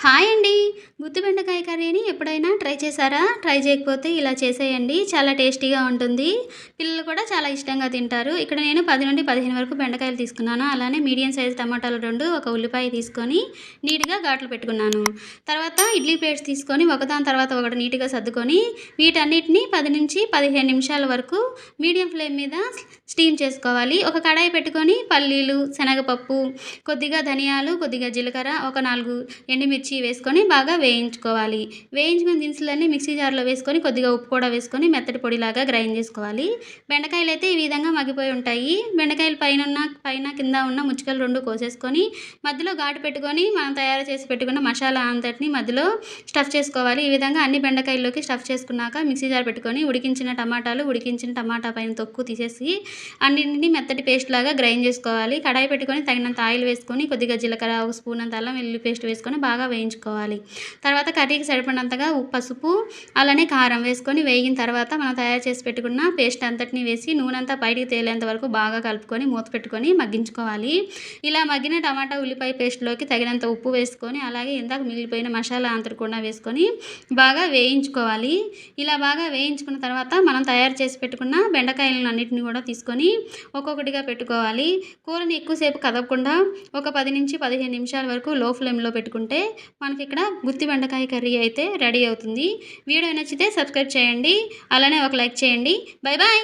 Hi అండి. గుత్తి బెండకాయ కర్రీని ఎప్పుడైనా ట్రై చేశారా? ట్రై చేయకపోతే ఇలా చేసేయండి. చాలా టేస్టీగా ఉంటుంది. పిల్లలు కూడా చాలా ఇష్టంగా తింటారు. ఇక్కడ నేను 10-15 వరకు బెండకాయలు తీసుకున్నాను. అలానే మీడియం సైజ్ టమాటాలు 2, ఒక ఉల్లిపాయ తీసుకొని నీట్‌గా ఘాట్లు పెట్టుకున్నాను. తర్వాత ఇడ్లీ ప్లేట్స్ తీసుకొని ఒకదాని తర్వాత ఒకటి నీట్‌గా సర్దుకొని వీటన్నిటిని 10-15 నిమిషాల వరకు మీడియం ఫ్లేమ్ మీద స్టీమ్ చేసుకోవాలి. ఒక కడాయి పెట్టుకొని పల్లీలు, శనగపప్పు, కొద్దిగా ధనియాలు, కొద్దిగా జీలకర్ర, ఒక 4 ఎండుమిర్చి వేసుకొని బాగా వేయించుకోవాలి. వేయించుకున్న దినుసులన్నీ మిక్సీ జార్‌లో వేసుకొని కొద్దిగా ఉప్పు కూడా వేసుకొని మెత్తటి పొడిలాగా గ్రైండ్ చేసుకోవాలి. బెండకాయలైతే ఈ విధంగా మగ్గిపోయి ఉంటాయి. బెండకాయలు పైన కింద ఉన్న ముచ్చుకలు 2 కోసేసుకొని మధ్యలో ఘాటు పెట్టుకొని మనం తయారు చేసి పెట్టుకున్న మసాలా అంతటిని మధ్యలో స్టఫ్ చేసుకోవాలి. ఈ విధంగా అన్ని బెండకాయల్లోకి స్టఫ్ చేసుకున్నాక మిక్సీ జార్ పెట్టుకొని ఉడికించిన టమాటా పైన తొక్కు తీసేసి అన్నింటిని మెత్తటి పేస్ట్ లాగా గ్రైండ్ చేసుకోవాలి. కడాయి పెట్టుకొని తగినంత ఆయిల్ వేసుకొని కొద్దిగా జీలకర్ర, ఒక స్పూన్ అంత అల్లం వెల్లుల్లి పేస్ట్ వేసుకొని బాగా వేయించుకోవాలి. తర్వాత కర్రీకి సరిపడినంతగా పసుపు అలానే కారం వేసుకొని వేగిన తర్వాత మనం తయారు చేసి పెట్టుకున్న పేస్ట్ అంతటిని వేసి నూనెంతా బయటికి తేలేంత వరకు బాగా కలుపుకొని మూత పెట్టుకొని మగ్గించుకోవాలి. ఇలా మగ్గిన టమాటా ఉల్లిపాయ పేస్ట్లోకి తగినంత ఉప్పు వేసుకొని అలాగే ఇందాక మిగిలిపోయిన మసాలా అంతా కూడా వేసుకొని బాగా వేయించుకోవాలి. ఇలా బాగా వేయించుకున్న తర్వాత మనం తయారు చేసి పెట్టుకున్న బెండకాయలను అన్నిటిని కూడా తీసుకొని ఒక్కొక్కటిగా పెట్టుకోవాలి. కూరని ఎక్కువసేపు కదపకుండా ఒక 10-15 నిమిషాల వరకు లో ఫ్లేమ్లో పెట్టుకుంటే మనకి ఇక్కడ గుత్తి బెండకాయ కర్రీ అయితే రెడీ అవుతుంది. వీడియో నచ్చితే సబ్స్క్రైబ్ చేయండి. అలానే ఒక లైక్ చేయండి. Bye bye.